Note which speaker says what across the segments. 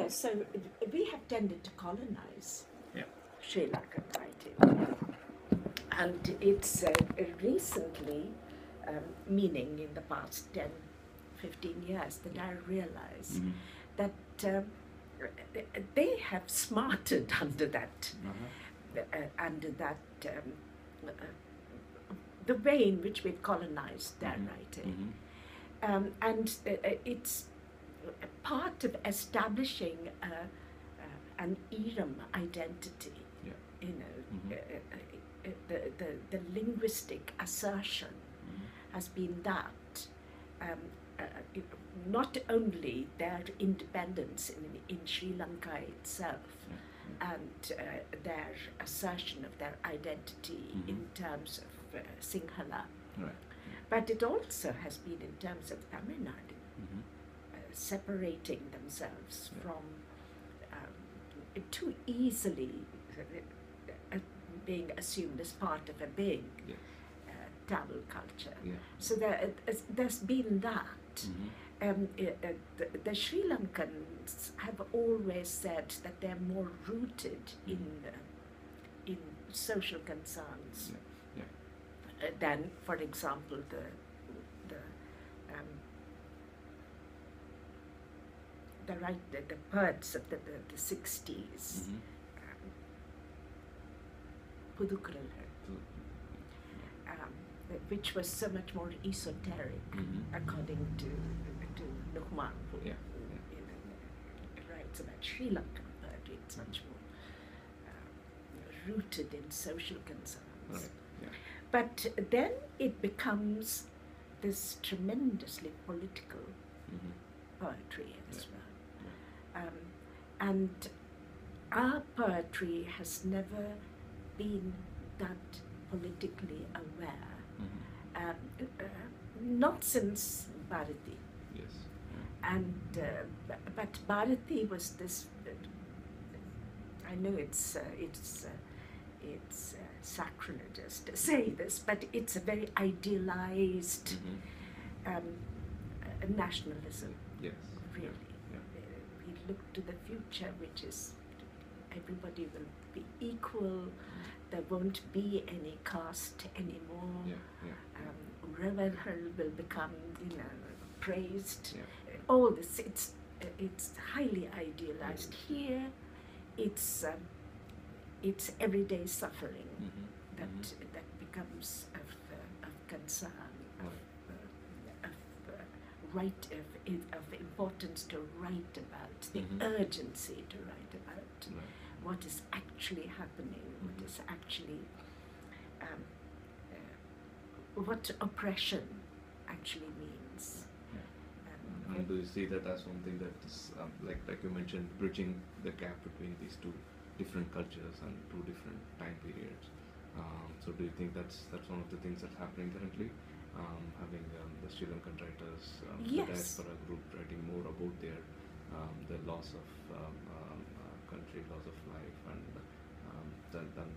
Speaker 1: so we have tended to colonize
Speaker 2: Yeah.
Speaker 1: Sri Lankan writing. And it's recently, meaning in the past 10, 15 years, that I realize that they have smarted under that, the way in which we've colonized their writing. And it's part of establishing an Iram identity, the linguistic assertion has been that not only their independence in Sri Lanka itself and their assertion of their identity in terms of Sinhala, but it also has been in terms of Tamil Nadu, separating themselves from too easily being assumed as part of a big Tamil culture. So there's been that. The Sri Lankans have always said that they're more rooted in social concerns than, for example, the poets of the 60s, Pudukural, which was so much more esoteric, according to Nuhman, who writes about Sri Lankan poetry. It's much more rooted in social concerns. But then it becomes this tremendously political poetry as well. And our poetry has never been that politically aware, not since Bharati. And but Bharati was this. I know it's sacrilegious to say this, but it's a very idealized nationalism. Really, we look to the future, which is everybody will be equal. There won't be any caste anymore. Revel will become, praised. All this, it's highly idealized. Here, it's everyday suffering that becomes of concern, of importance to write about, the urgency to write about what is actually happening, what is actually, what oppression actually means.
Speaker 2: And do you see that as something that is, like you mentioned, bridging the gap between these two different cultures and two different time periods? So do you think that's one of the things that's happening currently? Having the Sri Lankan writers, the diaspora group writing more about their loss of country, loss of life, and than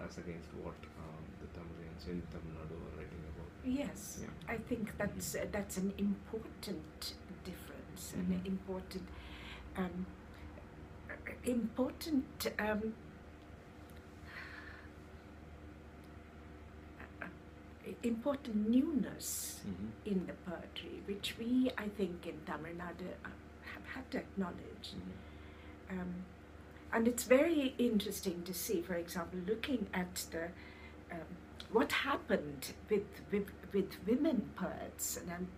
Speaker 2: as against what the Tamilians in Tamil Nadu are writing about.
Speaker 1: Yes, I think that's an important difference, an important important newness in the poetry, which we, I think, in Tamil Nadu have had to acknowledge. And it's very interesting to see, for example, looking at the what happened with women poets, and I'm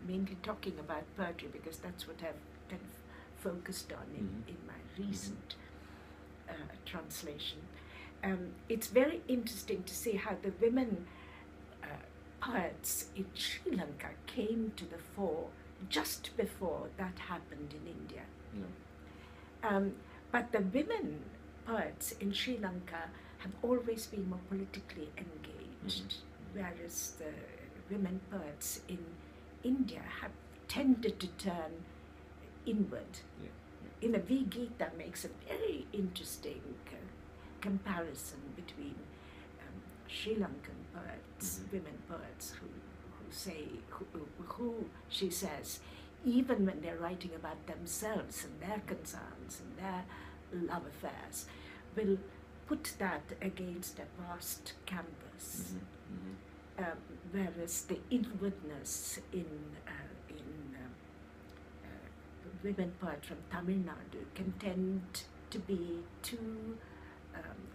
Speaker 1: mainly talking about poetry because that's what I've kind of focused on in my recent translation. It's very interesting to see how the women poets in Sri Lanka came to the fore just before that happened in India. But the women poets in Sri Lanka have always been more politically engaged, whereas the women poets in India have tended to turn inward. In a Gita makes a very interesting comparison between Sri Lankan poets, women poets, who say, who she says, even when they're writing about themselves and their concerns and their love affairs, will put that against a vast canvas. Whereas the inwardness in women poets from Tamil Nadu can tend to be too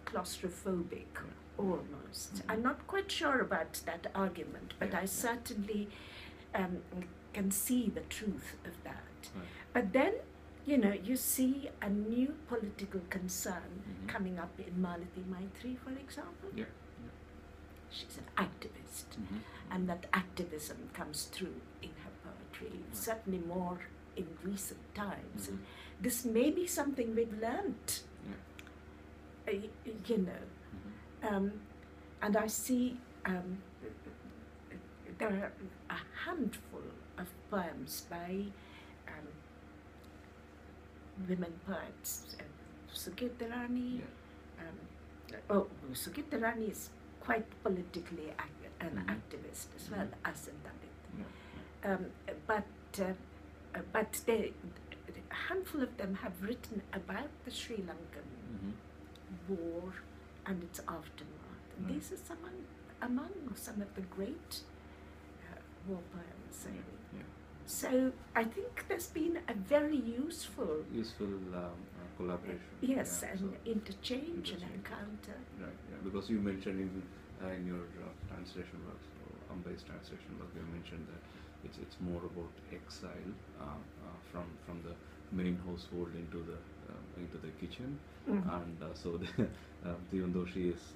Speaker 1: claustrophobic almost. I'm not quite sure about that argument, but I certainly can see the truth of that. But then, you know, you see a new political concern coming up in Malati Maitri, for example. She's an activist, and that activism comes through in her poetry, certainly more in recent times. And this may be something we've learnt, you know. And I see there are a handful of poems by women poets. Sugita Rani. Sugita Rani is quite politically an activist as well as a Dalit. But a handful of them have written about the Sri Lankan war and its aftermath. And these are among some of the great war poems. So I think there's been a very useful
Speaker 2: collaboration.
Speaker 1: Yes, and interchange and encounter.
Speaker 2: Right, because you mentioned in your translation work, so Ambai's translation work, you mentioned that it's more about exile from the main household into the kitchen, and so even though she is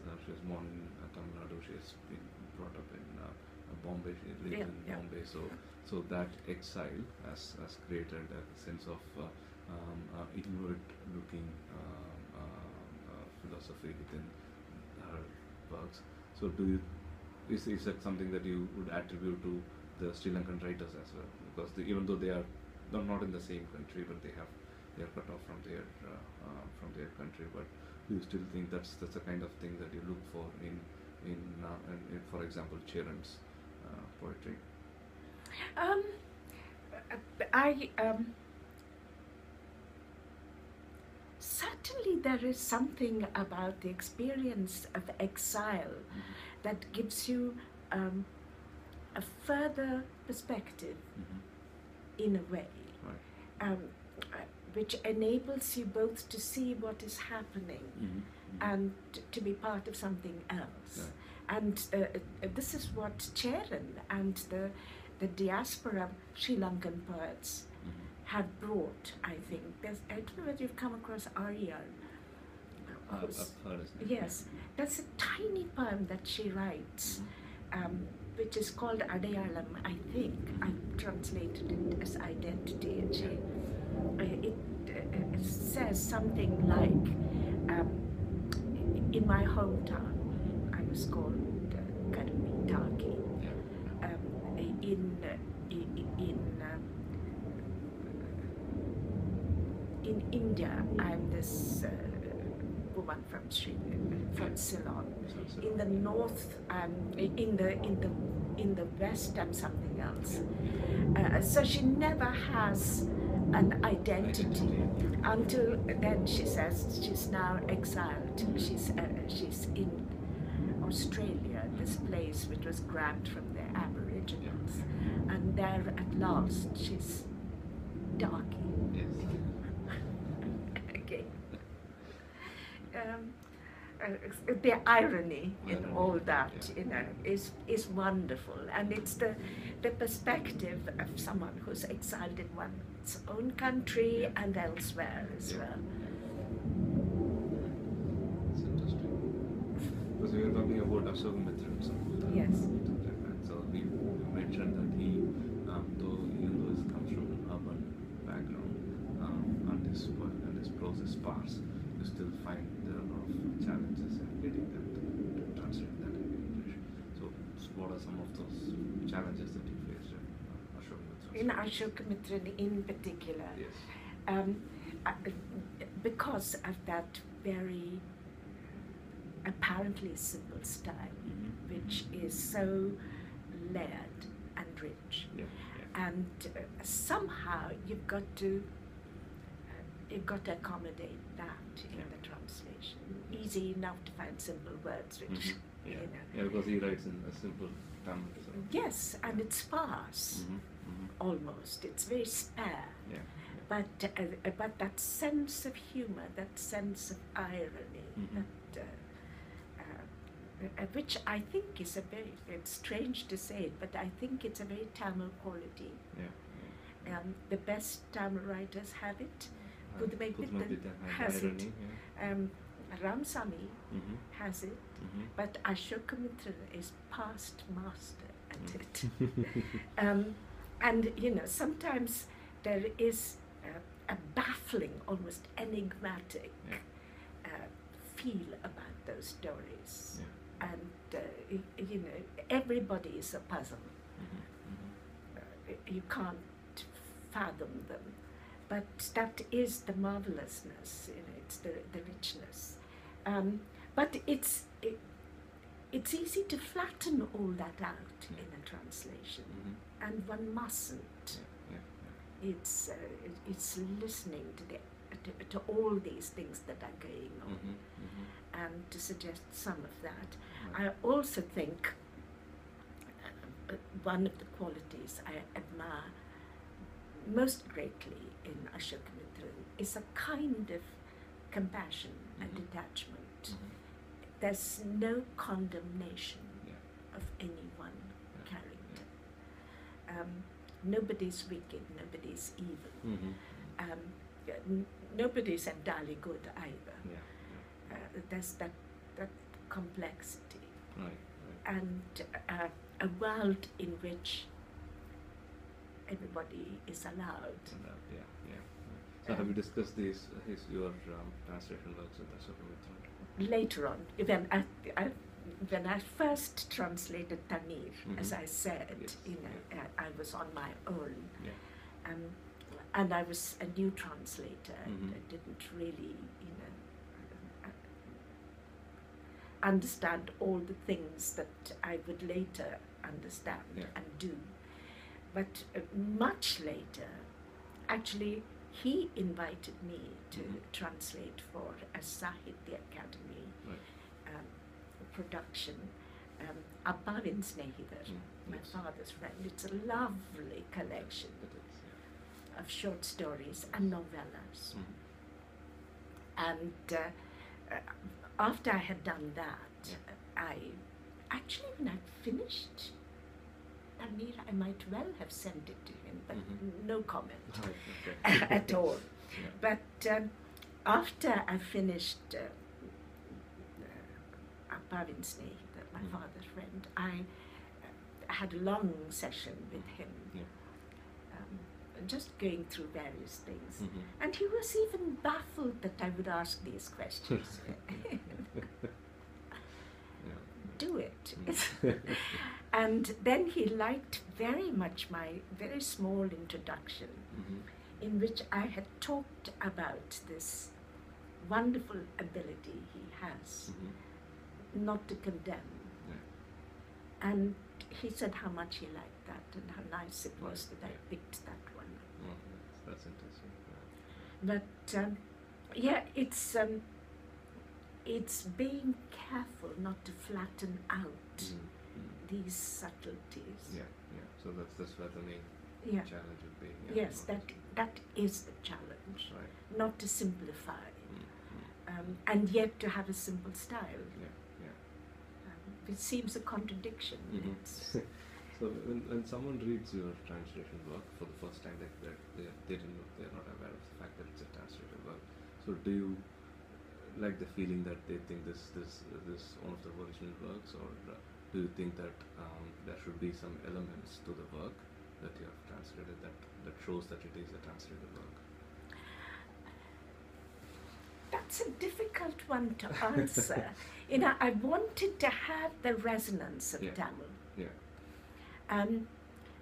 Speaker 2: born in Tamil Nadu, she has been brought up in Bombay. She lived in Bombay, so that exile has created a sense of inward-looking philosophy within her works. So, is that something that you would attribute to the Sri Lankan writers as well? Because even though they are not in the same country, but they are cut off from their country. But do you still think that's the kind of thing that you look for in for example, Cheran's poetry?
Speaker 1: Certainly there is something about the experience of exile that gives you a further perspective in a way, which enables you both to see what is happening and to be part of something else. And this is what Cheran and the diaspora Sri Lankan poets have brought, I think. I don't know whether you've come across Arya. Yes, that's a tiny poem that she writes, which is called Adayalam, I think. I've translated it as identity. And it says something like, in my hometown, I was called Karmi Taki. In India, I'm this woman from Ceylon. In the north, in the west, I'm something else. So she never has an identity until then. She says she's now exiled. She's in Australia, this place which was grabbed from the Aboriginals, and there at last she's darky. Okay. The irony in all that, you know, is wonderful, and it's the perspective of someone who's exiled in one's own country and elsewhere as well.
Speaker 2: It's interesting. Because we were talking about Ashok Mitran.
Speaker 1: Yes.
Speaker 2: So we mentioned that he, though he comes from an urban background, and his prose is sparse, you still find there are a lot of challenges in getting them to translate that in English. So what are some of those challenges that you faced in Ashok Mitran?
Speaker 1: In Ashok Mitran in particular,
Speaker 2: Yes.
Speaker 1: Because of that very apparently simple style, which is so layered and rich. and somehow you've got to accommodate that in
Speaker 2: Yeah.
Speaker 1: the translation. Easy enough to find simple words, which
Speaker 2: Mm-hmm. Yeah.
Speaker 1: you know.
Speaker 2: Yeah, because he writes in a simple Tamil. So.
Speaker 1: Yes, and
Speaker 2: Yeah.
Speaker 1: it's sparse.
Speaker 2: Mm-hmm. Mm-hmm.
Speaker 1: Almost, it's very spare.
Speaker 2: Yeah.
Speaker 1: But that sense of humor, that sense of irony,
Speaker 2: Mhm.
Speaker 1: that which I think is it's strange to say it, but I think it's a very Tamil quality.
Speaker 2: Yeah.
Speaker 1: The best Tamil writers have it. Pudhumaipittan
Speaker 2: Pudhumaipittan
Speaker 1: has it.
Speaker 2: irony. Yeah.
Speaker 1: Ramsamy
Speaker 2: Mm-hmm.
Speaker 1: has it,
Speaker 2: Mm-hmm.
Speaker 1: but Ashokamitran is past master at it.
Speaker 2: Mm-hmm.
Speaker 1: And sometimes there is a baffling, almost enigmatic
Speaker 2: Yeah.
Speaker 1: feel about those stories.
Speaker 2: Yeah.
Speaker 1: And everybody is a puzzle.
Speaker 2: Mm-hmm.
Speaker 1: You can't fathom them, but that is the marvelousness. It's the richness. But it's easy to flatten all that out in a translation,
Speaker 2: Mm-hmm.
Speaker 1: and one mustn't.
Speaker 2: Yeah. Yeah.
Speaker 1: It's listening to all these things that are going on,
Speaker 2: Mm-hmm. Mm-hmm.
Speaker 1: and to suggest some of that.
Speaker 2: Right.
Speaker 1: I also think one of the qualities I admire most greatly in Ashokamitran is a kind of compassion and
Speaker 2: Mhm.
Speaker 1: detachment.
Speaker 2: Mhm.
Speaker 1: There's no condemnation
Speaker 2: Yeah.
Speaker 1: of any one
Speaker 2: Yeah.
Speaker 1: character. Nobody's wicked, nobody's evil.
Speaker 2: Mm-hmm.
Speaker 1: Nobody's entirely good either.
Speaker 2: Yeah.
Speaker 1: There's that complexity,
Speaker 2: Right.
Speaker 1: and a world in which everybody is allowed.
Speaker 2: Yeah. So have you discussed your translation works with Ashokamitran?
Speaker 1: Later on, when I first translated Tanir, as
Speaker 2: Mhm.
Speaker 1: I said,
Speaker 2: Yes,
Speaker 1: I was on my own,
Speaker 2: Yeah.
Speaker 1: and I was a new translator.
Speaker 2: Mhm.
Speaker 1: I didn't really, understand all the things that I would later understand
Speaker 2: Yeah.
Speaker 1: and do. But much later, actually, he invited me to
Speaker 2: Mhm.
Speaker 1: translate for a Sahitya Academy
Speaker 2: Right.
Speaker 1: production, Appavin Snehidar, my
Speaker 2: Yes.
Speaker 1: father's friend. It's a lovely collection
Speaker 2: It is. Yeah.
Speaker 1: of short stories and novellas.
Speaker 2: Mhm.
Speaker 1: And after I had done that,
Speaker 2: Yeah.
Speaker 1: when I finished Tanir, I might well have sent it to him, but
Speaker 2: Mhm.
Speaker 1: no comment
Speaker 2: Right. Okay.
Speaker 1: at all.
Speaker 2: Yeah.
Speaker 1: But after I finished Appavin Snehidar, my
Speaker 2: Mhm.
Speaker 1: father's friend, I had a long session with him,
Speaker 2: Yeah.
Speaker 1: just going through various things.
Speaker 2: Mhm.
Speaker 1: And he was even baffled that I would ask these questions.
Speaker 2: Yeah.
Speaker 1: Do it.
Speaker 2: Mm.
Speaker 1: And then he liked very much my very small introduction,
Speaker 2: Mhm.
Speaker 1: in which I had talked about this wonderful ability he has
Speaker 2: Mhm.
Speaker 1: not to condemn.
Speaker 2: Yeah.
Speaker 1: And he said how much he liked that and how nice it was
Speaker 2: Right,
Speaker 1: that I
Speaker 2: yeah.
Speaker 1: picked that one.
Speaker 2: Oh, that's interesting. Yeah.
Speaker 1: But it's being careful not to flatten out
Speaker 2: Mhm. Mhm.
Speaker 1: these subtleties.
Speaker 2: Yeah. So that's where the main
Speaker 1: Yeah.
Speaker 2: challenge would be. Yeah.
Speaker 1: Yes, that is the challenge.
Speaker 2: Right.
Speaker 1: Not to simplify,
Speaker 2: Mm.
Speaker 1: and yet to have a simple style,
Speaker 2: Yeah.
Speaker 1: which seems a contradiction.
Speaker 2: Mhm.
Speaker 1: It's,
Speaker 2: So when someone reads your translation work for the first time, they're not aware of the fact that it's a translated work. So do you like the feeling that they think this one of the original works, or do you think that there should be some elements to the work that you have translated that shows that it is a translated work?
Speaker 1: that's a difficult one to answer. I wanted to have the resonance of
Speaker 2: Yeah.
Speaker 1: Tamil.
Speaker 2: Yeah.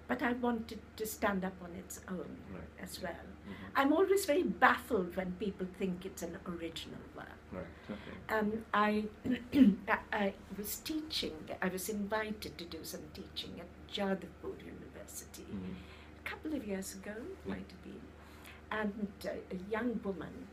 Speaker 1: But I wanted to stand up on its own
Speaker 2: Right.
Speaker 1: as well.
Speaker 2: Mhm.
Speaker 1: I'm always very baffled when people think it's an original work.
Speaker 2: Right. Okay.
Speaker 1: I was teaching, I was invited to do some teaching at Jadavpur University
Speaker 2: Mhm.
Speaker 1: a couple of years ago, might have been, and a young woman